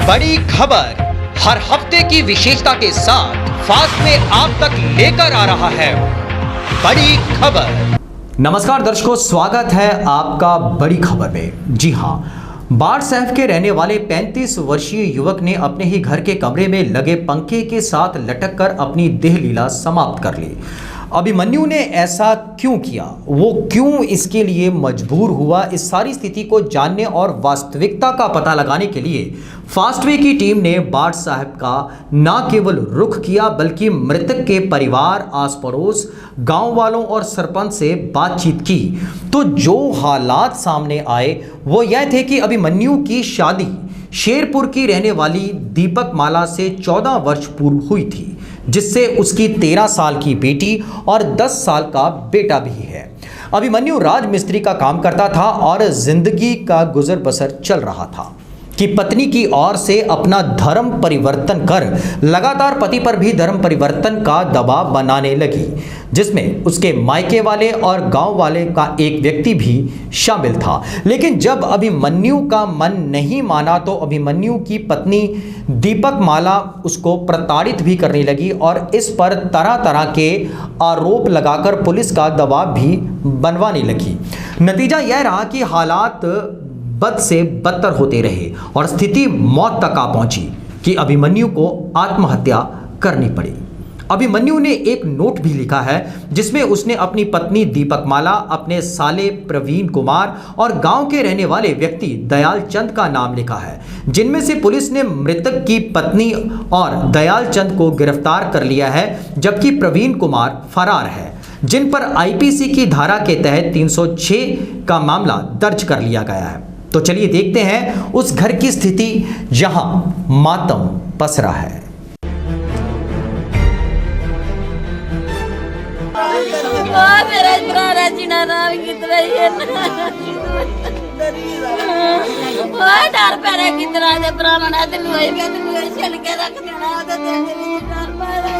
बड़ी खबर हर हफ्ते की विशेषता के साथ फास्ट में आप तक लेकर आ रहा है बड़ी खबर। नमस्कार दर्शकों, स्वागत है आपका बड़ी खबर में। जी हां, बाढ़ साहब के रहने वाले 35 वर्षीय युवक ने अपने ही घर के कमरे में लगे पंखे के साथ लटक कर अपनी देह लीला समाप्त कर ली। अभिमन्यु ने ऐसा क्यों किया, वो क्यों इसके लिए मजबूर हुआ, इस सारी स्थिति को जानने और वास्तविकता का पता लगाने के लिए फास्टवे की टीम ने बाढ़ साहब का न केवल रुख किया बल्कि मृतक के परिवार, आस पड़ोस, गांव वालों और सरपंच से बातचीत की। तो जो हालात सामने आए वो यह थे कि अभिमन्यु की शादी शेरपुर की रहने वाली दीपक माला से 14 वर्ष पूर्व हुई थी, जिससे उसकी 13 साल की बेटी और 10 साल का बेटा भी है। अभिमन्यु राजमिस्त्री का काम करता था और जिंदगी का गुजर बसर चल रहा था कि पत्नी की ओर से अपना धर्म परिवर्तन कर लगातार पति पर भी धर्म परिवर्तन का दबाव बनाने लगी, जिसमें उसके मायके वाले और गांव वाले का एक व्यक्ति भी शामिल था। लेकिन जब अभिमन्यु का मन नहीं माना तो अभिमन्यु की पत्नी दीपक माला उसको प्रताड़ित भी करने लगी और इस पर तरह तरह के आरोप लगाकर पुलिस का दबाव भी बनवाने लगी। नतीजा यह रहा कि हालात बद से बदतर होते रहे और स्थिति मौत तक आ पहुंची कि अभिमन्यु को आत्महत्या करनी पड़ी। अभिमन्यु ने एक नोट भी लिखा है जिसमें उसने अपनी पत्नी दीपक माला, अपने साले प्रवीण कुमार और गांव के रहने वाले व्यक्ति दयाल चंद का नाम लिखा है, जिनमें से पुलिस ने मृतक की पत्नी और दयाल चंद को गिरफ्तार कर लिया है, जबकि प्रवीण कुमार फरार है, जिन पर आईपीसी की धारा के तहत 306 का मामला दर्ज कर लिया गया है। तो चलिए देखते हैं उस घर की स्थिति जहां मातम पसरा है। मेरा पुराना जीना नाम कितना है डर पैरा कितना दे पुराना ना दिल वही मैं दिल चल के रख देना तो दिल डर पैरा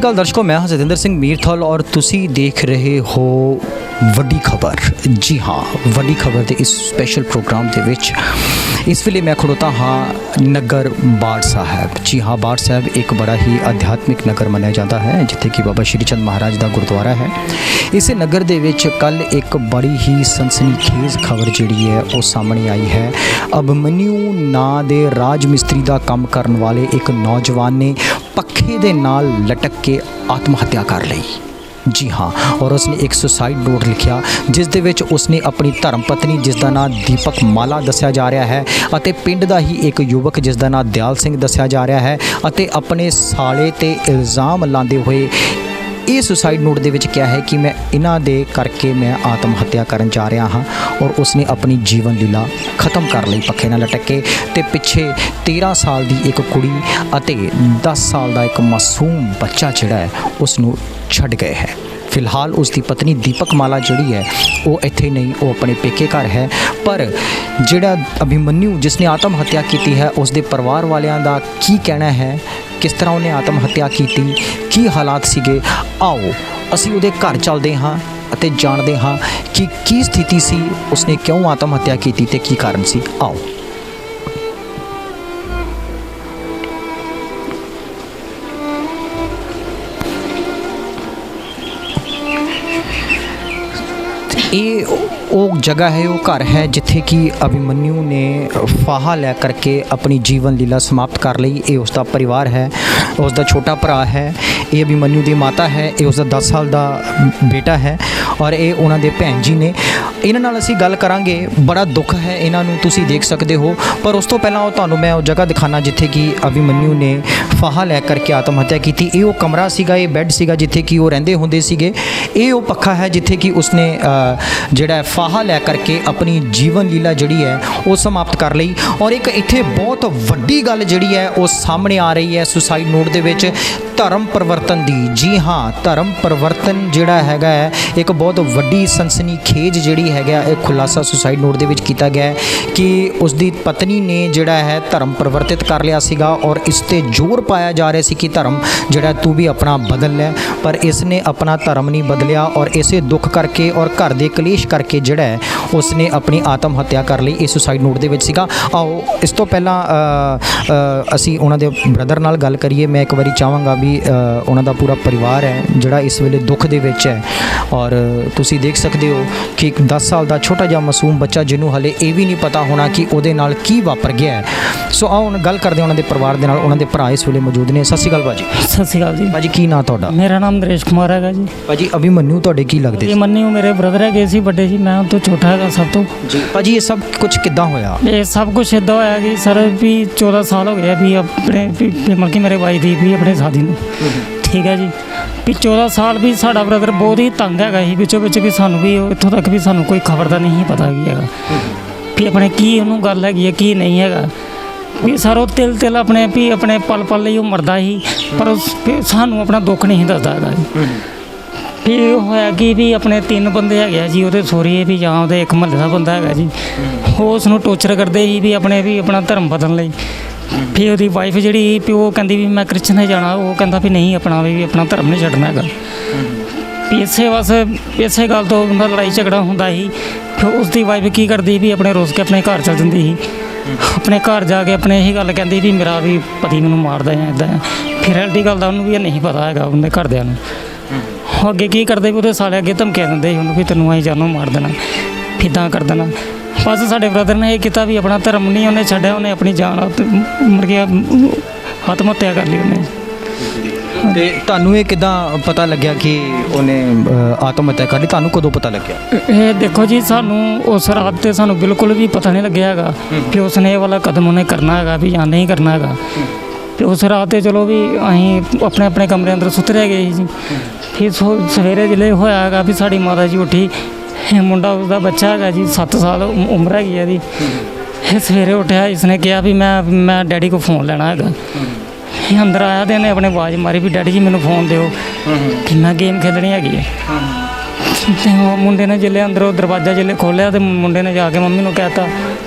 दर्शकों, मैं जतेंद्र सिंह मीरथल और तुसी देख रहे हो वड्डी खबर। जी हाँ, वड्डी खबर के इस स्पेशल प्रोग्राम के विच इस वेले मैं खड़ोता हाँ नगर बाढ़ साहब। जी हाँ, बाढ़ साहब एक बड़ा ही आध्यात्मिक नगर मनाया जाता है जिथे कि बाबा श्री चंद महाराज का गुरुद्वारा है। इस नगर दे विच कल एक बड़ी ही सनसनीखेज खबर जिहड़ी है वो सामने आई है। अभिमन्यु नां दे राज मिस्त्री का काम करने वाले एक नौजवान ने पखे दे नाल लटक के आत्महत्या कर ली। जी हाँ, और उसने एक सुसाइड नोट लिखा जिस दे विच उसने अपनी धर्म पत्नी जिसका नाम दीपक माला दस्या जा रहा है अते पिंड का ही एक युवक जिसका नाम दयाल सिंह दस्या जा रहा है अते अपने साले ते इल्ज़ाम लाते हुए ये सुसाइड नोट दे विच क्या है कि मैं इन्हां दे करके मैं आत्महत्या करन जा रहा हाँ, और उसने अपनी जीवन लीला ख़त्म कर ली पखे नाल लटक के। ते पिछे 13 साल की एक कुड़ी अते 10 साल का एक मासूम बच्चा जिहड़ा है उसनूं छड्ड गए है। फिलहाल उसकी पत्नी दीपक माला जिहड़ी है वो इत्थे नहीं, वो अपने पेके घर है। पर जिहड़ा अभिमन्यु जिसने आत्महत्या की है उसके परिवार वालियां दा की कहना है, किस तरह उन्हें आत्महत्या की हालात सीगे, आओ असीं उहदे घर चलदे हाँ अते जानदे हाँ कि की स्थिति सी, उसने क्यों आत्महत्या की ते की कारण सी। आओ ये वो जगह है, वो घर है जिथे कि अभिमन्यु ने फाहा लै करके अपनी जीवन लीला समाप्त कर ली। ये उसका परिवार है, उसका छोटा भरा है, ये अभिमन्यु की माता है, ये उसका 10 साल का बेटा है और ये उन्होंने भैन जी ने। इन्हां नाल असीं गल करांगे, बड़ा दुख है इन्हां नूं तुसीं देख सकते हो। पर उस तो पहला तुहानूं मैं वो जगह दिखाना जिथे कि अभिमन्यु ने फाहा लै करके आत्महत्या की। ये वो कमरा सीगा, ये बैड सीगा जिथे कि वो रहिंदे हुंदे सीगे। ये वो पक्खा है जिथे कि उसने जिहड़ा फाहा लै करके अपनी जीवन लीला जिहड़ी है वो समाप्त कर ली। और एक इत्थे बहुत वड्डी गल जिहड़ी है वो सामने आ रही है सुसाइड नोट दे विच ਧਰਮ ਪਰਿਵਰਤਨ ਦੀ। ਜੀ ਹਾਂ, ਧਰਮ ਪਰਿਵਰਤਨ ਜਿਹੜਾ ਹੈਗਾ ਹੈ ਇੱਕ ਬਹੁਤ ਵੱਡੀ ਸਨਸਨੀਖੇਜ ਜਿਹੜੀ ਹੈਗਾ ਇਹ ਖੁਲਾਸਾ ਸੁਸਾਈਡ ਨੋਟ ਦੇ ਵਿੱਚ ਕੀਤਾ ਗਿਆ ਹੈ ਕਿ ਉਸ ਦੀ ਪਤਨੀ ਨੇ ਜਿਹੜਾ ਹੈ ਧਰਮ ਪਰਿਵਰਤਿਤ ਕਰ ਲਿਆ ਸੀਗਾ ਔਰ ਇਸ ਤੇ ਜ਼ੋਰ ਪਾਇਆ ਜਾ ਰਿਹਾ ਸੀ ਕਿ ਧਰਮ ਜਿਹੜਾ ਤੂੰ ਵੀ ਆਪਣਾ ਬਦਲ ਲੈ, ਪਰ ਇਸ ਨੇ ਆਪਣਾ ਧਰਮ ਨਹੀਂ ਬਦਲਿਆ ਔਰ ਇਸੇ ਦੁੱਖ ਕਰਕੇ ਔਰ ਘਰ ਦੇ ਕਲੇਸ਼ ਕਰਕੇ ਜਿਹੜਾ ਹੈ ਉਸ ਨੇ ਆਪਣੀ ਆਤਮ ਹੱਤਿਆ ਕਰ ਲਈ। ਇਹ ਸੁਸਾਈਡ ਨੋਟ ਦੇ ਵਿੱਚ ਸੀਗਾ। ਆਓ ਇਸ ਤੋਂ ਪਹਿਲਾਂ ਅਸੀਂ ਉਹਨਾਂ ਦੇ ਬ੍ਰਦਰ ਨਾਲ ਗੱਲ ਕਰੀਏ। ਮੈਂ ਇੱਕ ਵਾਰੀ ਚਾਹਾਂਗਾ ਵੀ ਉਹਨਾਂ ਦਾ ਪੂਰਾ ਪਰਿਵਾਰ ਹੈ ਜਿਹੜਾ ਇਸ ਵੇਲੇ ਦੁੱਖ ਦੇ ਵਿੱਚ ਹੈ ਔਰ ਤੁਸੀਂ ਦੇਖ ਸਕਦੇ ਹੋ ਕਿ ਇੱਕ 10 ਸਾਲ ਦਾ ਛੋਟਾ ਜਿਹਾ ਮਾਸੂਮ ਬੱਚਾ ਜਿਹਨੂੰ ਹਲੇ ਇਹ ਵੀ ਨਹੀਂ ਪਤਾ ਹੋਣਾ ਕਿ ਉਹਦੇ ਨਾਲ ਕੀ ਵਾਪਰ ਗਿਆ ਹੈ। ਸੋ ਆਓ ਹੁਣ ਗੱਲ ਕਰਦੇ ਹਾਂ ਉਹਨਾਂ ਦੇ ਪਰਿਵਾਰ ਦੇ ਨਾਲ। ਉਹਨਾਂ ਦੇ ਭਰਾ ਇਸ ਵੇਲੇ ਮੌਜੂਦ ਨੇ। ਸਤਿ ਸ਼੍ਰੀ ਅਕਾਲ ਭਾਜੀ। ਸਤਿ ਸ਼੍ਰੀ ਅਕਾਲ ਜੀ। ਭਾਜੀ ਕੀ ਨਾਂ ਤੁਹਾਡਾ? ਮੇਰਾ ਨਾਮ ਨਰੇਸ਼ ਕੁਮਾਰ ਹੈਗਾ ਜੀ। ਭਾਜੀ ਅਭਿਮਨਿਊ ਤੁਹਾਡੇ ਕੀ ਲੱਗਦੇ ਇਹ ਮੰਨਿਓ ਮੇਰੇ ਬ੍ਰਦਰ ਹੈਗੇ ਸੀ ਵੱਡੇ ਜੀ, ਮੈਂ ਉਹ ਤੋਂ ਛੋਟਾ ਹੈਗਾ ਸਭ ਤੋਂ ਜੀ। ਭਾਜੀ ਇਹ ਸਭ ਕੁਝ ਕਿੱਦਾਂ ਹੋਇਆ? ਇਹ ਸਭ ਕੁਝ ਇੱਦਾਂ ਹੋਇਆ ਕਿ ਸਰ ਵੀ 14 ਸਾਲ ਹੋ ਗਏ ਵੀ ਆਪਣੇ ਮਤਲਬ ਕਿ ਮੇਰੇ ਬਾਈ ਦੀ ਵੀ ਆਪਣੇ ਸ਼ਾਦੀ ਨੂੰ, ਠੀਕ ਹੈ ਜੀ। ਵੀ 14 ਸਾਲ ਵੀ ਸਾਡਾ ਬ੍ਰਦਰ ਬਹੁਤ ਹੀ ਤੰਗ ਹੈਗਾ ਸੀ ਵਿੱਚੋਂ ਵਿੱਚ, ਵੀ ਸਾਨੂੰ ਵੀ ਇੱਥੋਂ ਤੱਕ ਵੀ ਸਾਨੂੰ ਕੋਈ ਖਬਰ ਦਾ ਨਹੀਂ ਪਤਾ ਕੀ ਹੈਗਾ ਵੀ ਆਪਣੇ ਕੀ ਉਹਨੂੰ ਗੱਲ ਹੈਗੀ ਹੈ ਕੀ ਨਹੀਂ ਹੈਗਾ। ਵੀ ਸਰ ਉਹ ਤਿਲ ਆਪਣੇ ਵੀ ਆਪਣੇ ਪਲ ਪਲ ਲਈ ਉਹ ਮਰਦਾ ਸੀ, ਪਰ ਸਾਨੂੰ ਆਪਣਾ ਦੁੱਖ ਨਹੀਂ ਦੱਸਦਾ ਹੈਗਾ ਜੀ। ਵੀ ਇਹ ਹੋਇਆ ਕਿ ਵੀ ਆਪਣੇ 3 ਬੰਦੇ ਹੈਗੇ ਆ ਜੀ ਉਹਦੇ ਸਹੁਰੇ ਵੀ, ਜਾਂ ਉਹਦੇ ਇੱਕ ਮਹੱਲੇ ਦਾ ਬੰਦਾ ਹੈਗਾ ਜੀ, ਉਹ ਉਸ ਨੂੰ ਟੋਰਚਰ ਕਰਦੇ ਸੀ ਵੀ ਆਪਣਾ ਧਰਮ ਬਦਲਣ ਲਈ। ਫਿਰ ਉਹਦੀ ਵਾਈਫ ਜਿਹੜੀ ਵੀ ਉਹ ਕਹਿੰਦੀ ਵੀ ਮੈਂ ਕ੍ਰਿਸਚਨ ਹੈ ਜਾਣਾ, ਉਹ ਕਹਿੰਦਾ ਵੀ ਨਹੀਂ ਵੀ ਆਪਣਾ ਧਰਮ ਨਹੀਂ ਛੱਡਣਾ ਹੈਗਾ। ਵੀ ਇਸੇ ਗੱਲ ਤੋਂ ਉਹਦਾ ਲੜਾਈ ਝਗੜਾ ਹੁੰਦਾ ਸੀ। ਫਿਰ ਉਸ ਦੀ ਵਾਈਫ ਕੀ ਕਰਦੀ ਵੀ ਆਪਣੇ ਰੁੱਸ ਕੇ ਆਪਣੇ ਘਰ ਚੱਲ ਜਾਂਦੀ ਸੀ। ਆਪਣੇ ਘਰ ਜਾ ਕੇ ਆਪਣੇ ਇਹੀ ਗੱਲ ਕਹਿੰਦੀ ਵੀ ਮੇਰਾ ਵੀ ਪਤੀ ਮੈਨੂੰ ਮਾਰਦਾ ਜਾਂ ਇੱਦਾਂ। ਫਿਰ ਐਲਟੀ ਗੱਲ ਦਾ ਉਹਨੂੰ ਵੀ ਨਹੀਂ ਪਤਾ ਹੈਗਾ ਉਹਦੇ ਘਰਦਿਆਂ ਨੂੰ। ਉਹ ਅੱਗੇ ਕੀ ਕਰਦੇ ਵੀ ਉਹਦੇ ਸਾਲੇ ਅੱਗੇ ਧਮਕੀਆਂ ਦਿੰਦੇ ਸੀ ਉਹਨੂੰ ਵੀ ਤੈਨੂੰ ਅਸੀਂ ਜਾਨੋਂ ਮਾਰ ਦੇਣਾ, ਇੱਦਾਂ ਕਰ ਦੇਣਾ। ਬਸ ਸਾਡੇ ਬ੍ਰਦਰ ਨੇ ਇਹ ਕੀਤਾ ਵੀ ਆਪਣਾ ਧਰਮ ਨਹੀਂ ਉਹਨੇ ਛੱਡਿਆ, ਉਹਨੇ ਆਪਣੀ ਜਾਨ ਮਰ ਗਿਆ, ਆਤਮ ਹੱਤਿਆ ਕਰ ਲਈ ਉਹਨੇ। ਤੇ ਤੁਹਾਨੂੰ ਇਹ ਕਿੱਦਾਂ ਪਤਾ ਲੱਗਿਆ ਕਿ ਉਹਨੇ ਆਤਮ ਹੱਤਿਆ ਕਰ ਲਈ? ਤੁਹਾਨੂੰ ਕਦੋਂ ਪਤਾ ਲੱਗਿਆ? ਇਹ ਦੇਖੋ ਜੀ, ਸਾਨੂੰ ਉਸ ਰਾਤ ਤੇ ਸਾਨੂੰ ਬਿਲਕੁਲ ਵੀ ਪਤਾ ਨਹੀਂ ਲੱਗਿਆ ਹੈਗਾ ਕਿ ਉਸਨੇ ਇਹ ਵਾਲਾ ਕਦਮ ਉਹਨੇ ਕਰਨਾ ਹੈਗਾ ਵੀ ਜਾਂ ਨਹੀਂ ਕਰਨਾ ਹੈਗਾ। ਤੇ ਉਸ ਰਾਤ ਤੇ ਚਲੋ ਵੀ ਅਸੀਂ ਆਪਣੇ ਕਮਰੇ ਅੰਦਰ ਸੁੱਤੇ ਰਹਿ ਗਏ ਸੀ ਜੀ। ਫਿਰ ਸਵੇਰੇ ਜਿਲੇ ਹੋਇਆ ਹੈਗਾ ਵੀ ਸਾਡੀ ਮਾਤਾ ਜੀ ਉੱਠੀ, ਮੁੰਡਾ ਉਸਦਾ ਬੱਚਾ ਹੈਗਾ ਜੀ 7 ਸਾਲ ਉਮਰ ਹੈਗੀ ਇਹਦੀ। ਇਹ ਸਵੇਰੇ ਉੱਠਿਆ, ਇਸਨੇ ਕਿਹਾ ਵੀ ਮੈਂ ਡੈਡੀ ਕੋਲ ਫੋਨ ਲੈਣਾ ਹੈਗਾ। ਇਹ ਅੰਦਰ ਆਇਆ ਤੇ ਇਹਨੇ ਆਪਣੇ ਆਵਾਜ਼ ਮਾਰੀ ਵੀ ਡੈਡੀ ਜੀ ਮੈਨੂੰ ਫੋਨ ਦਿਓ ਕਿ ਮੈਂ ਗੇਮ ਖੇਡਣੀ ਹੈਗੀ ਹੈ। ਤੇ ਉਹ ਮੁੰਡੇ ਨੇ ਜਿਲੇ ਅੰਦਰੋਂ ਦਰਵਾਜ਼ਾ ਜਿਲੇ ਖੋਲ੍ਹਿਆ ਤੇ ਮੁੰਡੇ ਨੇ ਜਾ ਕੇ ਮੰਮੀ ਨੂੰ ਕਹਿਤਾ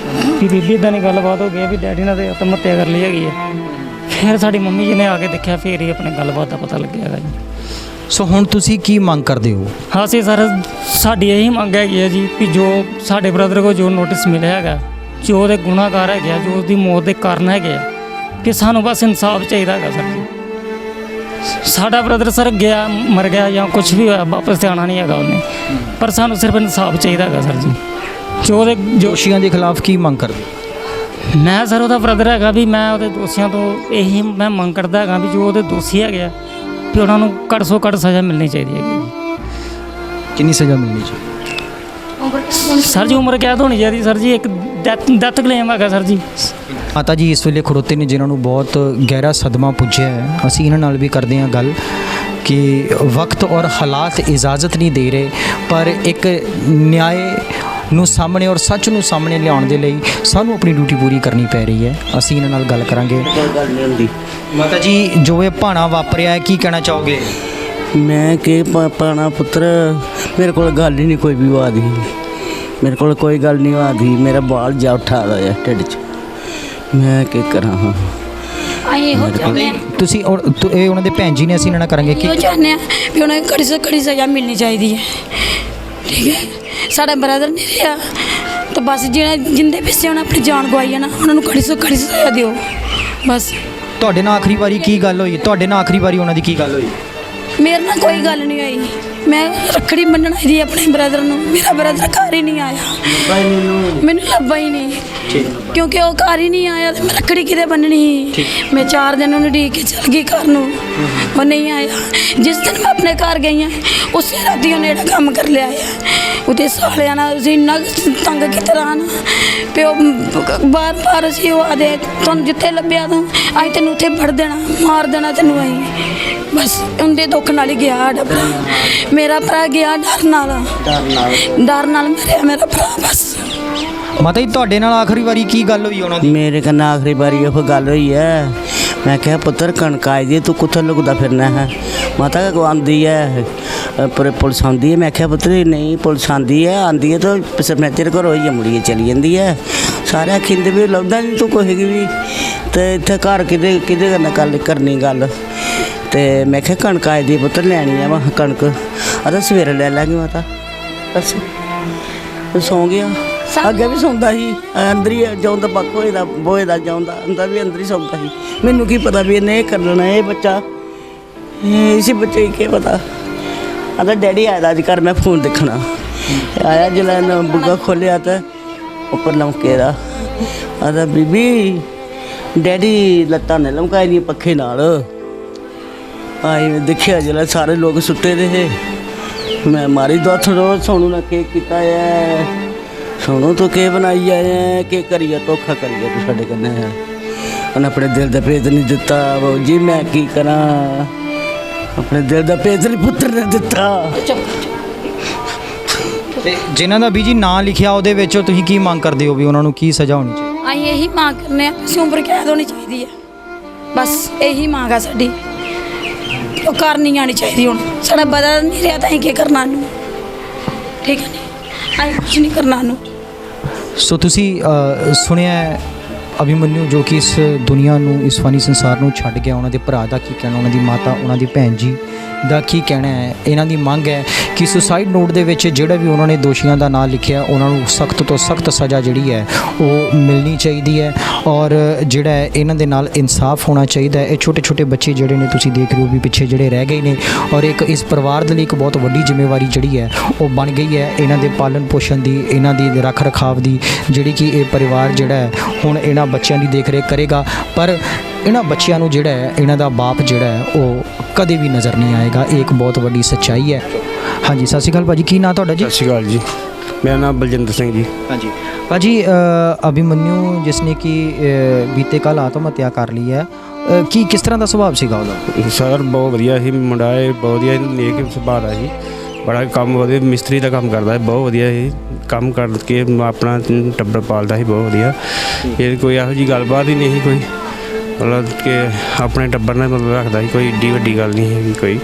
ਵੀ ਬੀਬੀ ਇੱਦਾਂ ਦੀ ਗੱਲਬਾਤ ਹੋ ਗਈ ਵੀ ਡੈਡੀ ਨੇ ਤੇ ਆਤਮ ਹੱਤਿਆ ਕਰ ਲਈ ਹੈਗੀ ਹੈ। ਫਿਰ ਸਾਡੀ ਮੰਮੀ ਜੀ ਨੇ ਆ ਕੇ ਦੇਖਿਆ, ਫਿਰ ਹੀ ਆਪਣੇ ਗੱਲਬਾਤ ਦਾ ਪਤਾ ਲੱਗਿਆ ਹੈਗਾ ਜੀ। ਸੋ ਹੁਣ ਤੁਸੀਂ ਕੀ ਮੰਗ ਕਰਦੇ ਹੋ? ਅਸੀਂ ਸਰ ਸਾਡੀ ਇਹੀ ਮੰਗ ਹੈਗੀ ਹੈ ਜੀ ਵੀ ਜੋ ਸਾਡੇ ਬ੍ਰਦਰ ਕੋਲ ਜੋ ਨੋਟਿਸ ਮਿਲਿਆ ਹੈਗਾ, ਜੋ ਉਹਦੇ ਗੁਨਾਹਗਾਰ ਹੈਗੇ ਆ, ਜੋ ਉਹਦੀ ਮੌਤ ਦੇ ਕਾਰਨ ਹੈਗੇ ਆ, ਕਿ ਸਾਨੂੰ ਬਸ ਇਨਸਾਫ ਚਾਹੀਦਾ ਹੈਗਾ ਸਰ ਜੀ। ਸਾਡਾ ਬ੍ਰਦਰ ਸਰ ਗਿਆ ਮਰ ਗਿਆ ਜਾਂ ਕੁਝ ਵੀ ਹੋਇਆ, ਵਾਪਸ ਤੇ ਆਉਣਾ ਨਹੀਂ ਹੈਗਾ ਉਹਨੇ, ਪਰ ਸਾਨੂੰ ਸਿਰਫ ਇਨਸਾਫ ਚਾਹੀਦਾ ਹੈਗਾ ਸਰ ਜੀ। ਜੋ ਉਹਦੇ ਦੋਸ਼ੀਆਂ ਦੇ ਖਿਲਾਫ ਕੀ ਮੰਗ ਕਰਦੇ? ਮੈਂ ਸਰ ਉਹਦਾ ਬ੍ਰਦਰ ਹੈਗਾ ਵੀ ਮੈਂ ਉਹਦੇ ਦੋਸ਼ੀਆਂ ਤੋਂ ਇਹੀ ਮੈਂ ਮੰਗ ਕਰਦਾ ਹੈਗਾ ਵੀ ਜੋ ਉਹਦੇ ਦੋਸ਼ੀ ਹੈਗੇ ਆ ਵੀ ਉਹਨਾਂ ਨੂੰ ਘੱਟ ਤੋਂ ਘੱਟ ਸਜ਼ਾ ਮਿਲਣੀ ਚਾਹੀਦੀ ਹੈਗੀ। ਕਿੰਨੀ ਸਜ਼ਾ ਮਿਲਣੀ ਚਾਹੀਦੀ ਸਰ ਜੀ? ਉਮਰ ਕੈਦ ਹੋਣੀ ਚਾਹੀਦੀ ਸਰ ਜੀ। ਇੱਕ ਡੈਥ ਕਲੇਮ ਹੈਗਾ ਸਰ ਜੀ। ਮਾਤਾ ਜੀ ਇਸ ਵੇਲੇ ਖੜੋਤੇ ਨੇ ਜਿਨ੍ਹਾਂ ਨੂੰ ਬਹੁਤ ਗਹਿਰਾ ਸਦਮਾ ਪੁੱਜਿਆ ਹੈ। ਅਸੀਂ ਇਹਨਾਂ ਨਾਲ ਵੀ ਕਰਦੇ ਹਾਂ ਗੱਲ ਕਿ ਵਕਤ ਔਰ ਹਾਲਾਤ ਇਜਾਜ਼ਤ ਨਹੀਂ ਦੇ ਰਹੇ, ਪਰ ਇੱਕ ਨਿਆਏ ਨੂੰ ਸਾਹਮਣੇ ਔਰ ਸੱਚ ਨੂੰ ਸਾਹਮਣੇ ਲਿਆਉਣ ਦੇ ਲਈ ਸਾਨੂੰ ਆਪਣੀ ਡਿਊਟੀ ਪੂਰੀ ਕਰਨੀ ਪੈ ਰਹੀ ਹੈ। ਅਸੀਂ ਇਹਨਾਂ ਨਾਲ ਗੱਲ ਕਰਾਂਗੇ। ਮਾਤਾ ਜੀ, ਜੋ ਇਹ ਭਾਣਾ ਵਾਪਰਿਆ ਹੈ ਕੀ ਕਹਿਣਾ ਚਾਹੋਗੇ? ਮੈਂ ਕਿ ਪਾਣਾ ਪੁੱਤਰ, ਮੇਰੇ ਕੋਲ ਗੱਲ ਹੀ ਨਹੀਂ ਕੋਈ ਵੀ ਵਾਦੀ, ਮੇਰੇ ਕੋਲ ਕੋਈ ਗੱਲ ਨਹੀਂ ਵਾਦੀ। ਮੇਰਾ ਬਾਲ ਜਾ ਉੱਠਾ ਹੋਇਆ ਢਿੱਡ 'ਚ, ਮੈਂ ਕੀ ਕਰਾਂ? ਅਸੀਂ ਇਹੋ ਚਾਹੁੰਦੇ ਹਾਂ, ਤੁਸੀਂ ਇਹ ਉਹਨਾਂ ਦੇ ਭੈਣ ਜੀ ਨੇ, ਅਸੀਂ ਇਹਨਾਂ ਨਾਲ ਕਰਾਂਗੇ ਇਹੋ ਕਿ ਚਾਹੁੰਦੇ ਹਾਂ ਵੀ ਉਹਨਾਂ ਨੂੰ ਕੜੀ ਸਜ਼ਾ ਮਿਲਣੀ ਚਾਹੀਦੀ ਹੈ, ਠੀਕ ਹੈ। ਸਾਡਾ ਬ੍ਰਦਰ ਨਹੀਂ ਰਿਹਾ ਤਾਂ ਬਸ ਜਿੰਦੇ ਪਿੱਛੇ ਉਹਨਾਂ ਆਪਣੀ ਜਾਨ ਗਵਾਈ ਹੈ ਨਾ, ਉਹਨਾਂ ਨੂੰ ਕੜੀ ਸਜ਼ਾ ਦਿਓ ਬਸ। ਤੁਹਾਡੇ ਨਾਲ ਆਖਰੀ ਵਾਰੀ ਕੀ ਗੱਲ ਹੋਈ? ਤੁਹਾਡੇ ਨਾਲ ਆਖਰੀ ਵਾਰੀ ਉਹਨਾਂ ਦੀ ਕੀ ਗੱਲ ਹੋਈ? ਮੇਰੇ ਨਾਲ ਕੋਈ ਗੱਲ ਨਹੀਂ ਹੋਈ। ਮੈਂ ਰੱਖੜੀ ਬੰਨਣ ਆਈ ਸੀ ਆਪਣੇ ਬ੍ਰਦਰ ਨੂੰ, ਮੇਰਾ ਬ੍ਰਦਰ ਘਰ ਹੀ ਨਹੀਂ ਆਇਆ, ਮੈਨੂੰ ਲੱਭਾ ਹੀ ਨਹੀਂ, ਕਿਉਂਕਿ ਉਹ ਘਰ ਹੀ ਨਹੀਂ ਆਇਆ ਤੇ ਮੈਂ ਰੱਖੜੀ ਕਿਤੇ ਬੰਨਣੀ ਸੀ। ਮੈਂ 4 ਦਿਨ ਉਹਨੂੰ ਢੀਕ ਕੇ ਚਲ ਗਈ ਘਰ ਨੂੰ, ਉਹ ਨਹੀਂ ਆਇਆ। ਜਿਸ ਦਿਨ ਮੈਂ ਆਪਣੇ ਘਰ ਗਈ ਹਾਂ ਉਸੇ ਰਾਤੀ ਉਹਨੇ ਜਿਹੜਾ ਕੰਮ ਕਰ ਲਿਆ ਹੈ, ਉਹਦੇ ਸਾਲਿਆਂ ਨਾਲ ਅਸੀਂ ਇੰਨਾ ਤੰਗ ਕੀਤਾ ਨਾ ਪਿਓ ਬਾਰ ਅਸੀਂ ਉਹ ਆਦੇ ਤੁਹਾਨੂੰ ਜਿੱਥੇ ਲੱਭਿਆ ਤੂੰ ਅਸੀਂ ਤੈਨੂੰ ਉੱਥੇ ਫੜ ਦੇਣਾ, ਮਾਰ ਦੇਣਾ ਤੈਨੂੰ। ਅਸੀਂ ਬਸ ਉਹਦੇ ਦੁੱਖ ਨਾਲ ਹੀ ਗਿਆ ਸਾਡਾ ਭਰਾ, ਮੇਰਾ ਭਰਾ ਗਿਆ ਡਰ ਨਾਲ ਮਰਿਆ ਮੇਰਾ ਭਰਾ ਬਸ। ਮਾਤਾ ਜੀ, ਤੁਹਾਡੇ ਨਾਲ ਆਖਰੀ ਵਾਰੀ ਕੀ ਗੱਲ ਹੋਈ ਉਹਨਾਂ ਦੀ? ਮੇਰੇ ਕਨ ਆਖਰੀ ਵਾਰੀ ਉਹ ਗੱਲ ਹੋਈ ਹੈ, मैं क्या पुत्र कणक आई दी तू कुत्थों लुकदा फिरना है माता आंदी है पर पुलिस आंदी है मैं क्या पुत्र नहीं पुलिस आंदी है तो सरपंच घरों ही मुड़िए चली जाती है सारे आखिंदे भी लभदा नहीं तू कोई भी तो इत्थे घर किदे कन्नै गल करनी गल तो मैं क्या कणक आई दी पुत्र लैनी है मैं कणक अरे सवेरे ले लैंगे माता बस सौ गया अगे भी सौंदा ही अंदर ही जाऊंदा पक्क बोए दा जाऊंदा अंदर भी अंदर ही सौंदा ही मैनू की पता भी इन्हें कर लेना ये बच्चा इसी बच्चे की पता आंदा डैडी आया अज घर मैं फोन देखना आया जिला बुग्गा खोलिया तो उपर लमके दा आंदा बीबी डैडी लत्तां ने लमकाई दी पखे नाल आई देखिया जिला सारे लोग सुते रहे मैं मारी दो रोज सोनू ने केक किया है सोनू तो के बनाई है के करिए धोखा करिए तू साडे कन्नै उन्हें अपने दिल का भेद नहीं दिता वो जी मैं की करा अपने दिल का भेद नहीं पुत्र ने दिता ਤੇ ਜਿਨ੍ਹਾਂ ਦਾ ਬੀਜੀ ਨਾਂ ਲਿਖਿਆ ਉਹਦੇ ਵਿੱਚ ਤੁਸੀਂ ਕੀ ਮੰਗ ਕਰਦੇ ਹੋ ਵੀ ਉਹਨਾਂ ਨੂੰ ਕੀ ਸਜ਼ਾ ਹੋਣੀ ਚਾਹੀਦੀ? ਅਸੀਂ ਇਹੀ ਮੰਗ ਕਰਨੇ ਆ ਕਿ ਉਮਰ ਕੈਦ ਹੋਣੀ ਚਾਹੀਦੀ ਹੈ ਬਸ ਇਹੀ ਮੰਗ ਆ ਸਾਡੀ ਉਹ ਕਰਨੀ ਆਣੀ ਚਾਹੀਦੀ ਹੁਣ ਸਾਡਾ ਬਦਲ ਨਹੀਂ ਰਿਹਾ ਤਾਂ ਅਸੀਂ ਕੀ ਕਰਨਾ ਨੂੰ ਠੀਕ ਹੈ ਨਹੀਂ ਅਸੀਂ ਕੁਝ ਨਹੀਂ ਕਰਨਾ ਨੂੰ ਸੋ ਤੁਸੀਂ ਸੁਣਿਆ ਹੈ ਅਭਿਮਨਿਊ ਜੋ ਕਿ ਇਸ ਦੁਨੀਆ ਨੂੰ ਇਸ ਫਾਨੀ ਸੰਸਾਰ ਨੂੰ ਛੱਡ ਗਿਆ ਉਹਨਾਂ ਦੇ ਭਰਾ ਦਾ ਕੀ ਕਹਿਣਾ ਉਹਨਾਂ ਦੀ ਮਾਤਾ ਉਹਨਾਂ ਦੀ ਭੈਣ ਜੀ ਦਾ ਕੀ ਕਹਿਣਾ ਹੈ ਇਹਨਾਂ ਦੀ ਮੰਗ ਹੈ ਕਿ ਸੁਸਾਈਡ ਨੋਟ ਦੇ ਵਿੱਚ ਜਿਹੜਾ ਵੀ ਉਹਨਾਂ ਨੇ ਦੋਸ਼ੀਆਂ ਦਾ ਨਾਂ ਲਿਖਿਆ ਉਹਨਾਂ ਨੂੰ ਸਖਤ ਤੋਂ ਸਖਤ ਸਜ਼ਾ ਜਿਹੜੀ ਹੈ ਉਹ ਮਿਲਣੀ ਚਾਹੀਦੀ ਹੈ ਔਰ ਜਿਹੜਾ ਹੈ ਇਹਨਾਂ ਦੇ ਨਾਲ ਇਨਸਾਫ ਹੋਣਾ ਚਾਹੀਦਾ ਹੈ। ਇਹ ਛੋਟੇ ਛੋਟੇ ਬੱਚੇ ਜਿਹੜੇ ਨੇ ਤੁਸੀਂ ਦੇਖ ਰਹੇ ਹੋ ਵੀ ਪਿੱਛੇ ਜਿਹੜੇ ਰਹਿ ਗਏ ਨੇ ਔਰ ਇੱਕ ਇਸ ਪਰਿਵਾਰ ਦੇ ਲਈ ਇੱਕ ਬਹੁਤ ਵੱਡੀ ਜ਼ਿੰਮੇਵਾਰੀ ਜਿਹੜੀ ਹੈ ਉਹ ਬਣ ਗਈ ਹੈ ਇਹਨਾਂ ਦੇ ਪਾਲਣ ਪੋਸ਼ਣ ਦੀ ਇਹਨਾਂ ਦੀ ਰੱਖ ਰਖਾਵ ਦੀ ਜਿਹੜੀ ਕਿ ਇਹ ਪਰਿਵਾਰ ਜਿਹੜਾ ਹੈ ਹੁਣ ਇਹਨਾਂ ਬੱਚਿਆਂ ਦੀ ਦੇਖ ਰੇਖ ਕਰੇਗਾ ਪਰ ਇਹਨਾਂ ਬੱਚਿਆਂ ਨੂੰ ਜਿਹੜਾ ਹੈ ਇਹਨਾਂ ਦਾ ਬਾਪ ਜਿਹੜਾ ਹੈ ਉਹ ਕਦੇ ਵੀ ਨਜ਼ਰ ਨਹੀਂ ਆਏਗਾ। ਇਹ ਇੱਕ ਬਹੁਤ ਵੱਡੀ ਸੱਚਾਈ ਹੈ। ਹਾਂਜੀ ਸਤਿ ਸ਼੍ਰੀ ਅਕਾਲ ਭਾਜੀ ਕੀ ਨਾਂ ਤੁਹਾਡਾ ਜੀ? ਸਤਿ ਸ਼੍ਰੀ ਅਕਾਲ ਜੀ ਮੇਰਾ ਨਾਮ ਬਲਜਿੰਦਰ ਸਿੰਘ ਜੀ। ਹਾਂਜੀ ਭਾਜੀ ਅਭਿਮਨਿਊ ਜਿਸਨੇ ਕਿ ਬੀਤੇ ਕੱਲ੍ਹ ਆਤਮ ਹੱਤਿਆ ਕਰ ਲਈ ਹੈ ਕੀ ਕਿਸ ਤਰ੍ਹਾਂ ਦਾ ਸੁਭਾਅ ਸੀਗਾ ਉਹਦਾ? ਸਰ ਬਹੁਤ ਵਧੀਆ ਸੀ ਮੁੰਡਾ ਇਹ ਬਹੁਤ ਵਧੀਆ ਨੇਕ ਸੁਭਾਅ ਦਾ ਸੀ ਬੜਾ ਕੰਮ ਵਧੀਆ ਮਿਸਤਰੀ ਦਾ ਕੰਮ ਕਰਦਾ ਹੈ ਬਹੁਤ ਵਧੀਆ ਸੀ ਕੰਮ ਕਰਕੇ ਆਪਣਾ ਟੱਬਰ ਪਾਲਦਾ ਸੀ ਬਹੁਤ ਵਧੀਆ ਇਹ ਕੋਈ ਇਹੋ ਜਿਹੀ ਗੱਲਬਾਤ ਹੀ ਨਹੀਂ ਸੀ ਕੋਈ ਮਤਲਬ ਕਿ ਆਪਣੇ ਟੱਬਰ ਨਾਲ ਮਤਲਬ ਰੱਖਦਾ ਸੀ ਕੋਈ ਏਡੀ ਵੱਡੀ ਗੱਲ ਨਹੀਂ ਸੀ ਕੋਈ।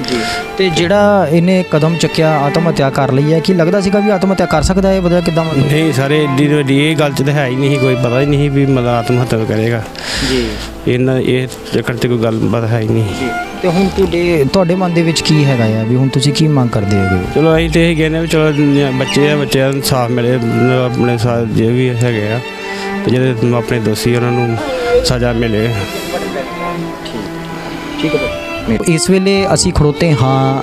ਤੇ ਜਿਹੜਾ ਇਹਨੇ ਕਦਮ ਚੱਕਿਆ ਆਤਮ ਹੱਤਿਆ ਕਰ ਲਈ ਹੈ ਕੀ ਲੱਗਦਾ ਸੀਗਾ ਵੀ ਆਤਮ ਹੱਤਿਆ ਕਰ ਸਕਦਾ ਹੈ ਬਦਲ ਕਿੱਦਾਂ? ਨਹੀਂ ਸਾਰੇ ਏਡੀ ਵੱਡੀ ਇਹ ਗੱਲ 'ਚ ਤਾਂ ਹੈ ਹੀ ਨਹੀਂ ਕੋਈ ਪਤਾ ਹੀ ਨਹੀਂ ਵੀ ਮਤਲਬ ਆਤਮ ਹੱਤਿਆ ਕਰੇਗਾ ਜੀ ਇਹਨਾਂ ਇਹ ਚੱਕਰ 'ਤੇ ਕੋਈ ਗੱਲਬਾਤ ਹੈ ਹੀ ਨਹੀਂ। ਤੇ ਹੁਣ ਤੁਹਾਡੇ ਮਨ ਦੇ ਵਿੱਚ ਕੀ ਹੈਗਾ ਆ ਵੀ ਹੁਣ ਤੁਸੀਂ ਕੀ ਮੰਗ ਕਰਦੇ ਹੈਗੇ? ਚਲੋ ਅਸੀਂ ਤਾਂ ਇਹ ਕਹਿੰਦੇ ਵੀ ਚਲੋ ਬੱਚਿਆਂ ਨੂੰ ਇਨਸਾਫ ਮਿਲੇ ਆਪਣੇ ਸਾਥ ਜੇ ਵੀ ਹੈਗੇ ਆ ਤੇ ਜਿਹੜੇ ਆਪਣੇ ਦੋਸ਼ੀ ਉਹਨਾਂ ਨੂੰ ਸਜ਼ਾ ਮਿਲੇ। ਠੀਕ ਹੈ। ਇਸ ਵੇਲੇ ਅਸੀਂ ਖੜੋਤੇ ਹਾਂ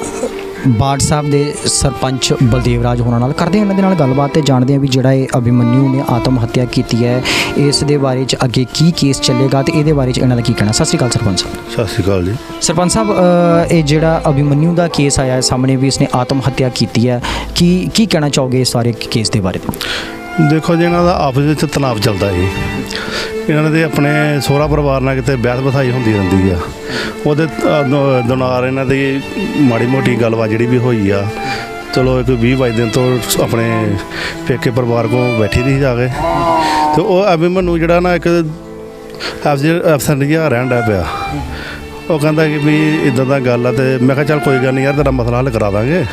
ਬਾੜ ਸਾਹਿਬ ਦੇ ਸਰਪੰਚ ਬਲਦੇਵ ਰਾਜ ਹੋਰਾਂ ਨਾਲ ਕਰਦੇ ਹਾਂ ਇਹਨਾਂ ਦੇ ਨਾਲ ਗੱਲਬਾਤ ਤੇ ਜਾਣਦੇ ਹਾਂ ਵੀ ਜਿਹੜਾ ਇਹ ਅਭਿਮਨਿਊ ਨੇ ਆਤਮ ਹੱਤਿਆ ਕੀਤੀ ਹੈ ਇਸ ਦੇ ਬਾਰੇ 'ਚ ਅੱਗੇ ਕੀ ਕੇਸ ਚੱਲੇਗਾ ਤੇ ਇਹਦੇ ਬਾਰੇ 'ਚ ਇਹਨਾਂ ਦਾ ਕੀ ਕਹਿਣਾ। ਸਤਿ ਸ਼੍ਰੀ ਅਕਾਲ ਸਰਪੰਚ ਸਾਹਿਬ। ਸਤਿ ਸ਼੍ਰੀ ਅਕਾਲ ਜੀ। ਸਰਪੰਚ ਸਾਹਿਬ ਇਹ ਜਿਹੜਾ ਅਭਿਮਨਿਊ ਦਾ ਕੇਸ ਆਇਆ ਹੈ ਸਾਹਮਣੇ ਵੀ ਇਸਨੇ ਆਤਮ ਹੱਤਿਆ ਕੀਤੀ ਹੈ ਕੀ ਕਹਿਣਾ ਚਾਹੋਗੇ ਇਸ ਸਾਰੇ ਕੇਸ ਦੇ ਬਾਰੇ? ਦੇਖੋ ਜੀ ਇਹਨਾਂ ਦਾ ਆਪਸ ਵਿੱਚ ਤਣਾਅ ਚੱਲਦਾ ਜੀ ਇਹਨਾਂ ਦੇ ਆਪਣੇ ਸਹੁਰਾ ਪਰਿਵਾਰ ਨਾਲ ਕਿਤੇ ਬਹਿਸ ਬਸਾਈ ਹੁੰਦੀ ਰਹਿੰਦੀ ਆ ਉਹਦੇ ਦੌਰਾਨ ਇਹਨਾਂ ਦੀ ਮਾੜੀ ਮੋਟੀ ਗੱਲਬਾਤ ਜਿਹੜੀ ਵੀ ਹੋਈ ਆ ਚਲੋ ਇੱਕ 20-22 ਦਿਨ ਤੋਂ ਆਪਣੇ ਪੇਕੇ ਪਰਿਵਾਰ ਕੋਲ ਬੈਠੀ ਰਹੀ ਜਾ ਕੇ ਤੇ ਉਹ ਅਭਿਮਨਿਊ ਜਿਹੜਾ ਨਾ ਇੱਕ ਅਫਸਰ ਜਿਹਾ ਰਹਿਣ ਡਿਆ ਪਿਆ ਉਹ ਕਹਿੰਦਾ ਕਿ ਵੀ ਇੱਦਾਂ ਦਾ ਗੱਲ ਆ ਤੇ ਮੈਂ ਕਿਹਾ ਚੱਲ ਕੋਈ ਗੱਲ ਨਹੀਂ ਯਾਰ ਤੇਰਾ ਮਸਲਾ ਹੱਲ ਕਰਾ ਦਾਂਗੇ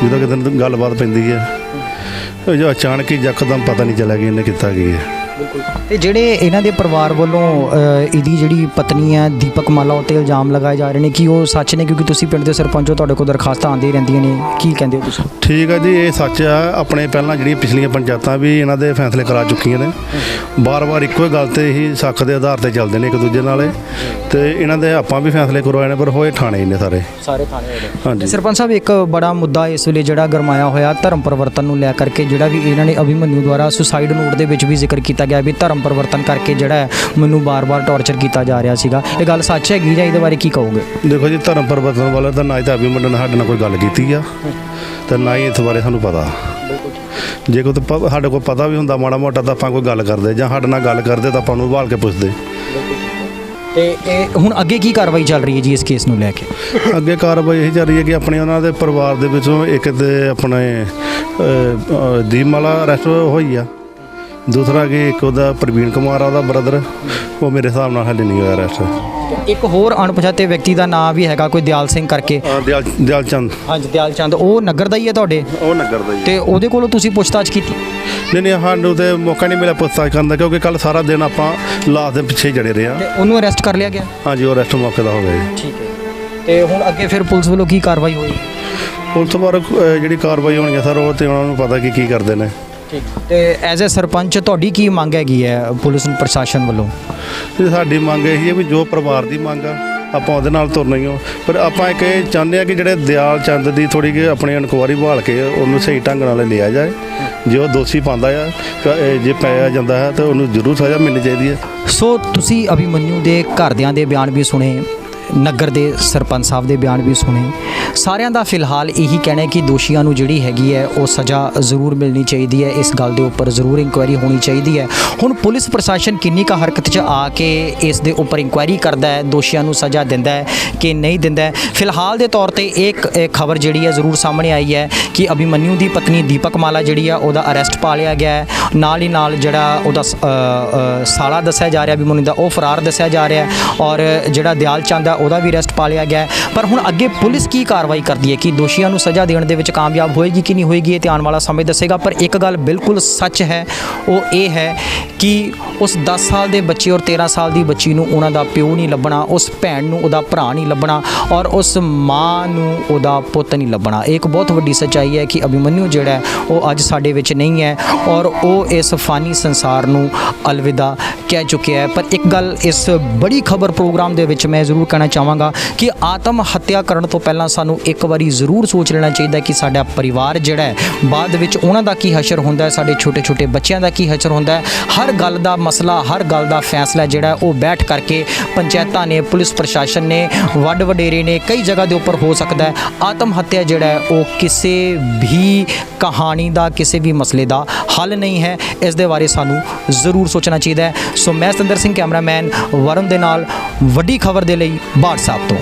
ਜਦੋਂ ਕਿਤੇ ਗੱਲਬਾਤ ਪੈਂਦੀ ਹੈ ਜੋ ਅਚਾਨਕ ਹੀ ਯਕਦਮ ਪਤਾ ਨਹੀਂ ਚੱਲਿਆ ਕਿ ਇਹਨੇ ਕੀਤਾ ਕੀ ਹੈ। ਤੇ ਜਿਹੜੇ ਇਹਨਾਂ ਦੇ ਪਰਿਵਾਰ ਵੱਲੋਂ ਇਹਦੀ ਜਿਹੜੀ ਪਤਨੀ ਹੈ ਦੀਪਕ ਮਾਲਾ ਉੱਤੇ ਇਲਜ਼ਾਮ ਲਗਾਏ ਜਾ ਰਹੇ ਨੇ ਕਿ ਉਹ ਸੱਚ ਨੇ ਕਿਉਂਕਿ ਤੁਸੀਂ ਪਿੰਡ ਦੇ ਸਰਪੰਚ ਹੋ ਤੁਹਾਡੇ ਕੋਲ ਦਰਖਾਸਤਾਂ ਆਉਂਦੀਆਂ ਰਹਿੰਦੀਆਂ ਨੇ ਕੀ ਕਹਿੰਦੇ ਹੋ ਤੁਸੀਂ? ਠੀਕ ਹੈ ਜੀ ਇਹ ਸੱਚ ਆ ਆਪਣੇ ਪਹਿਲਾਂ ਜਿਹੜੀਆਂ ਪਿਛਲੀਆਂ ਪੰਚਾਇਤਾਂ ਵੀ ਇਹਨਾਂ ਦੇ ਫੈਸਲੇ ਕਰਾ ਚੁੱਕੀਆਂ ਨੇ ਬਾਰ-ਬਾਰ ਇੱਕੋ ਹੀ ਗੱਲ 'ਤੇ ਹੀ ਸ਼ੱਕ ਦੇ ਆਧਾਰ 'ਤੇ ਚੱਲਦੇ ਨੇ ਇੱਕ ਦੂਜੇ ਨਾਲ ਤੇ ਇਹਨਾਂ ਦੇ ਆਪਾਂ ਵੀ ਫੈਸਲੇ ਕਰਵਾਏ ਨੇ ਪਰ ਹੋਏ ਥਾਣੇ ਹੀ ਨੇ ਸਾਰੇ ਥਾਣੇ ਹੋਏ। ਹਾਂਜੀ ਸਰਪੰਚ ਸਾਹਿਬ ਇੱਕ ਬੜਾ ਮੁੱਦਾ ਇਸ ਵੇਲੇ ਜਿਹੜਾ ਗਰਮਾਇਆ ਹੋਇਆ ਧਰਮ ਪਰਿਵਰਤਨ ਨੂੰ ਲੈ ਕਰਕੇ ਜਿਹੜਾ ਵੀ ਇਹਨਾਂ ਨੇ ਅਭਿਮਨਿਊ ਦੁਆਰਾ ਸੁਸਾਈਡ ਨੋਟ ਦੇ ਵਿੱਚ ਵੀ ਜ਼ਿਕਰ ਕੀਤਾ ਗਿਆ ਵੀ ਧਰਮ ਪਰਿਵਰਤਨ ਕਰਕੇ ਜਿਹੜਾ ਹੈ ਮੈਨੂੰ ਬਾਰ-ਬਾਰ ਟੌਰਚਰ ਕੀਤਾ ਜਾ ਰਿਹਾ ਸੀਗਾ ਇਹ ਗੱਲ ਸੱਚ ਹੈਗੀ ਜਾਂ ਇਹਦੇ ਬਾਰੇ ਕੀ ਕਹੋਗੇ? ਦੇਖੋ ਜੀ ਧਰਮ ਪਰਿਵਰਤਨ ਵਾਲਾ ਤਾਂ ਨਾ ਹੀ ਤਾਂ ਅਭਿਮਨਿਊ ਨੇ ਸਾਡੇ ਨਾਲ ਕੋਈ ਗੱਲ ਕੀਤੀ ਆ ਤੇ ਨਾ ਹੀ ਇਸ ਬਾਰੇ ਸਾਨੂੰ ਪਤਾ ਜੇ ਕੋਈ ਸਾਡੇ ਕੋਲ ਪਤਾ ਵੀ ਹੁੰਦਾ ਮਾੜਾ ਮੋਟਾ ਤਾਂ ਆਪਾਂ ਕੋਈ ਗੱਲ ਕਰਦੇ ਜਾਂ ਸਾਡੇ ਨਾਲ ਗੱਲ ਕਰਦੇ ਤਾਂ ਆਪਾਂ ਨੂੰ ਭਾਲ ਕੇ ਪੁੱਛਦੇ। ਤੇ ਇਹ ਹੁਣ ਅੱਗੇ ਕੀ ਕਾਰਵਾਈ ਚੱਲ ਰਹੀ ਹੈ ਜੀ ਇਸ ਕੇਸ ਨੂੰ ਲੈ ਕੇ? ਅੱਗੇ ਕਾਰਵਾਈ ਇਹ ਚੱਲ ਰਹੀ ਹੈ ਕਿ ਆਪਣੇ ਉਹਨਾਂ ਦੇ ਪਰਿਵਾਰ ਦੇ ਵਿੱਚੋਂ ਇੱਕ ਤੇ ਆਪਣੇ ਦੀਪਮਾਲਾ ਅਰੈਸਟ ਹੋਈ ਆ ਦੂਸਰਾ ਕਿ ਇੱਕ ਉਹਦਾ ਪ੍ਰਵੀਨ ਕੁਮਾਰ ਆ ਉਹਦਾ ਬ੍ਰਦਰ ਉਹ ਮੇਰੇ ਹਿਸਾਬ ਨਾਲ ਹਾਲੇ ਨਹੀਂ ਹੋਇਆ ਅਰੈਸਟ। ਇੱਕ ਹੋਰ ਅਣਪਛਾਤੇ ਵਿਅਕਤੀ ਦਾ ਨਾਮ ਵੀ ਹੈਗਾ ਕੋਈ ਦਿਆਲ ਸਿੰਘ ਕਰਕੇ। ਦਿਆਲ ਚੰਦ। ਹਾਂਜੀ ਦਿਆਲ ਚੰਦ, ਉਹ ਨਗਰ ਦਾ ਹੀ ਹੈ ਤੁਹਾਡੇ? ਉਹ ਨਗਰ ਦਾ ਜੀ। ਤੇ ਉਹਦੇ ਕੋਲੋਂ ਤੁਸੀਂ ਪੁੱਛਤਾਛ ਕੀਤੀ? ਨਹੀਂ ਸਾਨੂੰ ਤੇ ਮੌਕਾ ਨਹੀਂ ਮਿਲਿਆ ਪੁੱਛਤਾਛ ਕਰਨ ਦਾ, ਕਿਉਂਕਿ ਕੱਲ ਸਾਰਾ ਦਿਨ ਆਪਾਂ ਲਾਸ਼ ਦੇ ਪਿੱਛੇ ਜੜੇ ਰਹੇ ਹਾਂ। ਤੇ ਉਹਨੂੰ ਅਰੈਸਟ ਕਰ ਲਿਆ ਗਿਆ? ਹਾਂਜੀ, ਉਹ ਅਰੈਸਟ ਮੌਕੇ ਦਾ ਹੋ ਗਿਆ ਜੀ। ਠੀਕ ਹੈ। ਤੇ ਹੁਣ ਅੱਗੇ ਫਿਰ ਪੁਲਿਸ ਵੱਲੋਂ ਕੀ ਕਾਰਵਾਈ ਹੋਈ? ਪੁਲਿਸ ਬਾਰੇ ਜਿਹੜੀ ਕਾਰਵਾਈ ਹੋਣੀ ਹੈ ਸਰ, ਉਹ ਤੇ ਉਹਨਾਂ ਨੂੰ ਪਤਾ ਕਿ ਕੀ ਕਰਦੇ ਨੇ। ਠੀਕ। ਤੇ ਐਜ਼ ਅ ਸਰਪੰਚ ਤੁਹਾਡੀ ਕੀ ਮੰਗ ਹੈਗੀ ਹੈ ਪੁਲਿਸ ਪ੍ਰਸ਼ਾਸਨ ਵੱਲੋਂ? ਤੇ ਸਾਡੀ ਮੰਗ ਇਹੀ ਹੈ ਵੀ ਜੋ ਪਰਿਵਾਰ ਦੀ ਮੰਗ ਆ ਆਪਾਂ ਉਹਦੇ ਨਾਲ ਤੁਰਨਾ ਹੀ ਹੋ, ਪਰ ਆਪਾਂ ਇੱਕ ਇਹ ਚਾਹੁੰਦੇ ਆ ਕਿ ਜਿਹੜੇ ਦਿਆਲ ਚੰਦ ਦੀ ਥੋੜੀ ਜਿਹੀ ਆਪਣੀ ਇਨਕੁਆਇਰੀ ਭਾਲ ਕੇ ਉਹਨੂੰ ਸਹੀ ਢੰਗ ਨਾਲ ਲਿਆ ਜਾਏ। ਜੇ ਉਹ ਦੋਸ਼ੀ ਪਾਉਂਦਾ ਆ, ਜੇ ਪਾਇਆ ਜਾਂਦਾ ਹੈ ਤਾਂ ਉਹਨੂੰ ਜ਼ਰੂਰ ਸਜ਼ਾ ਮਿਲਣੀ ਚਾਹੀਦੀ ਹੈ। ਸੋ ਤੁਸੀਂ ਅਭਿਮਨਿਊ ਦੇ ਘਰਦਿਆਂ ਦੇ ਬਿਆਨ ਵੀ ਸੁਣੇ, ਨਗਰ ਦੇ ਸਰਪੰਚ ਸਾਹਿਬ ਦੇ ਬਿਆਨ ਵੀ ਸੁਣੇ। ਸਾਰਿਆਂ ਦਾ ਫਿਲਹਾਲ ਇਹੀ ਕਹਿਣਾ ਹੈ ਕਿ ਦੋਸ਼ੀਆਂ ਨੂੰ ਜਿਹੜੀ ਹੈਗੀ ਹੈ ਉਹ ਸਜ਼ਾ ਜ਼ਰੂਰ ਮਿਲਣੀ ਚਾਹੀਦੀ ਹੈ। ਇਸ ਗੱਲ ਦੇ ਉੱਪਰ ਜ਼ਰੂਰ ਇਨਕੁਆਇਰੀ ਹੋਣੀ ਚਾਹੀਦੀ ਹੈ। ਹੁਣ ਪੁਲਿਸ ਪ੍ਰਸ਼ਾਸਨ ਕਿੰਨੀ ਕੁ ਹਰਕਤ 'ਚ ਆ ਕੇ ਇਸ ਦੇ ਉੱਪਰ ਇਨਕੁਆਇਰੀ ਕਰਦਾ ਹੈ, ਦੋਸ਼ੀਆਂ ਨੂੰ ਸਜ਼ਾ ਦਿੰਦਾ ਹੈ ਕਿ ਨਹੀਂ ਦਿੰਦਾ ਹੈ। ਫਿਲਹਾਲ ਦੇ ਤੌਰ ਤੇ ਇੱਕ ਖਬਰ ਜਿਹੜੀ ਹੈ ਜ਼ਰੂਰ ਸਾਹਮਣੇ ਆਈ ਹੈ ਕਿ ਅਭਿਮਨਿਊ ਦੀ ਪਤਨੀ ਦੀਪਕ ਮਾਲਾ ਜਿਹੜੀ ਆ ਉਹਦਾ ਅਰੈਸਟ ਪਾ ਲਿਆ ਗਿਆ ਹੈ। ਨਾਲ ਹੀ ਨਾਲ ਜਿਹੜਾ ਉਹਦਾ ਸਾਲਾ ਦੱਸਿਆ ਜਾ ਰਿਹਾ ਅਭਿਮਨਿਊ ਦਾ, ਉਹ ਫਰਾਰ ਦੱਸਿਆ ਜਾ ਰਿਹਾ ਔਰ ਜਿਹੜਾ ਦਿਆਲ ਚੰਦ ਆ ਉਹਦਾ ਵੀ ਅਰੈਸਟ ਪਾ ਲਿਆ ਗਿਆ। ਪਰ ਹੁਣ ਅੱਗੇ ਪੁਲਿਸ ਕੀ ਕਾਰਵਾਈ ਕਰਦੀ ਹੈ ਕਿ ਦੋਸ਼ੀਆਂ ਨੂੰ ਸਜ਼ਾ ਦੇਣ ਦੇ ਵਿੱਚ ਕਾਮਯਾਬ ਹੋਏਗੀ ਕਿ ਨਹੀਂ ਹੋਏਗੀ, ਇਹ ਤੇ ਆਉਣ ਵਾਲਾ ਸਮੇਂ ਦੱਸੇਗਾ। ਪਰ ਇੱਕ ਗੱਲ ਬਿਲਕੁਲ ਸੱਚ ਹੈ, ਉਹ ਇਹ ਹੈ ਕਿ ਉਸ 10 ਸਾਲ ਦੇ ਬੱਚੇ ਔਰ 13 ਸਾਲ ਦੀ ਬੱਚੀ ਨੂੰ ਉਹਨਾਂ ਦਾ ਪਿਓ ਨਹੀਂ ਲੱਭਣਾ, ਉਸ ਭੈਣ ਨੂੰ ਉਹਦਾ ਭਰਾ ਨਹੀਂ ਲੱਭਣਾ ਔਰ ਉਸ ਮਾਂ ਨੂੰ ਉਹਦਾ ਪੁੱਤ ਨਹੀਂ ਲੱਭਣਾ। ਇਹ ਇੱਕ ਬਹੁਤ ਵੱਡੀ ਸੱਚਾਈ ਹੈ ਕਿ ਅਭਿਮਨਿਊ ਜਿਹੜਾ ਉਹ ਅੱਜ ਸਾਡੇ ਵਿੱਚ ਨਹੀਂ ਹੈ ਔਰ ਉਹ ਇਸ ਫਾਨੀ ਸੰਸਾਰ ਨੂੰ ਅਲਵਿਦਾ ਕਹਿ ਚੁੱਕਿਆ ਹੈ। ਪਰ ਇੱਕ ਗੱਲ ਇਸ ਬੜੀ ਖਬਰ ਪ੍ਰੋਗਰਾਮ ਦੇ ਵਿੱਚ ਮੈਂ ਜ਼ਰੂਰ ਕਹਿਣਾ ਚਾਹਾਂਗਾ ਕਿ ਆਤਮ ਹੱਤਿਆ ਕਰਨ ਤੋਂ ਪਹਿਲਾਂ ਸਾਨੂੰ ਇੱਕ ਵਾਰੀ ਜ਼ਰੂਰ ਸੋਚ ਲੈਣਾ ਚਾਹੀਦਾ ਕਿ ਸਾਡਾ ਪਰਿਵਾਰ ਜਿਹੜਾ ਹੈ ਬਾਅਦ ਵਿੱਚ ਉਹਨਾਂ ਦਾ ਕੀ ਹਸ਼ਰ ਹੁੰਦਾ ਹੈ, ਸਾਡੇ ਛੋਟੇ ਛੋਟੇ ਬੱਚਿਆਂ ਦਾ ਕੀ ਹਸ਼ਰ ਹੁੰਦਾ ਹੈ। ਹਰ ਗੱਲ ਦਾ ਮਸਲਾ, ਹਰ ਗੱਲ ਦਾ ਫੈਸਲਾ ਜਿਹੜਾ ਉਹ ਬੈਠ ਕਰਕੇ ਪੰਚਾਇਤਾਂ ਨੇ, ਪੁਲਿਸ ਪ੍ਰਸ਼ਾਸਨ ਨੇ, ਵੱਡ ਵਡੇਰੇ ਨੇ, ਕਈ ਜਗ੍ਹਾ ਦੇ ਉੱਪਰ ਹੋ ਸਕਦਾ ਹੈ। ਆਤਮ ਹੱਤਿਆ ਜਿਹੜਾ ਹੈ ਉਹ ਕਿਸੇ ਵੀ ਕਹਾਣੀ ਦਾ, ਕਿਸੇ ਵੀ ਮਸਲੇ ਦਾ ਹੱਲ ਨਹੀਂ ਹੈ। ਇਸ ਦੇ ਬਾਰੇ ਸਾਨੂੰ ਜ਼ਰੂਰ ਸੋਚਣਾ ਚਾਹੀਦਾ ਹੈ। ਸੋ ਮੈਂ ਸਤਿੰਦਰ ਸਿੰਘ, ਕੈਮਰਾਮੈਨ वरुण ਦੇ ਨਾਲ ਵੱਡੀ ਖਬਰ ਦੇ ਲਈ ਬਾੜ ਸਾਹਿਬ ਤੋਂ।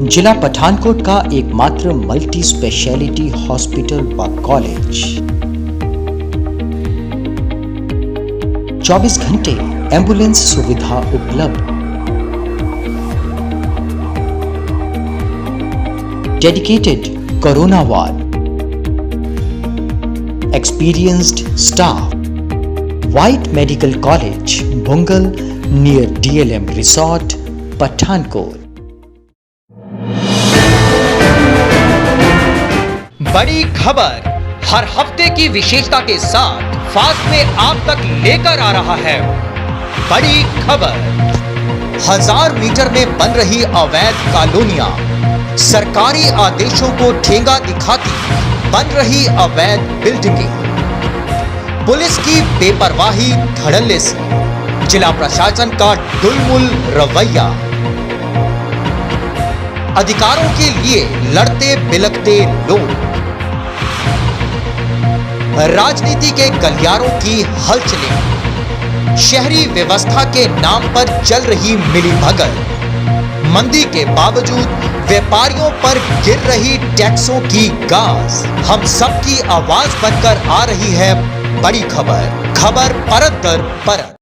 जिला पठानकोट का एकमात्र मल्टी स्पेशलिटी हॉस्पिटल व कॉलेज, 24 घंटे एम्बुलेंस सुविधा उपलब्ध, dedicated corona ward, experienced staff, white medical college Bungal near DLM resort Pathankot. बड़ी खबर हर हफ्ते की विशेषता के साथ फास्ट में आप तक लेकर आ रहा है। बड़ी खबर, 1000 मीटर में बन रही अवैध कॉलोनियां, सरकारी आदेशों को ठेंगा दिखाती बन रही अवैध बिल्डिंगें, पुलिस की बेपरवाही धड़ल्ले से जिला प्रशासन का डुलमुल रवैया, अधिकारों के लिए लड़ते बिलखते लोग, राजनीति के गलियारों की हलचलें, शहरी व्यवस्था के नाम पर चल रही मिलीभगत, मंदी के बावजूद व्यापारियों पर गिर रही टैक्सों की गाज, हम सब की आवाज बनकर आ रही है बड़ी खबर। खबर परत दर परत।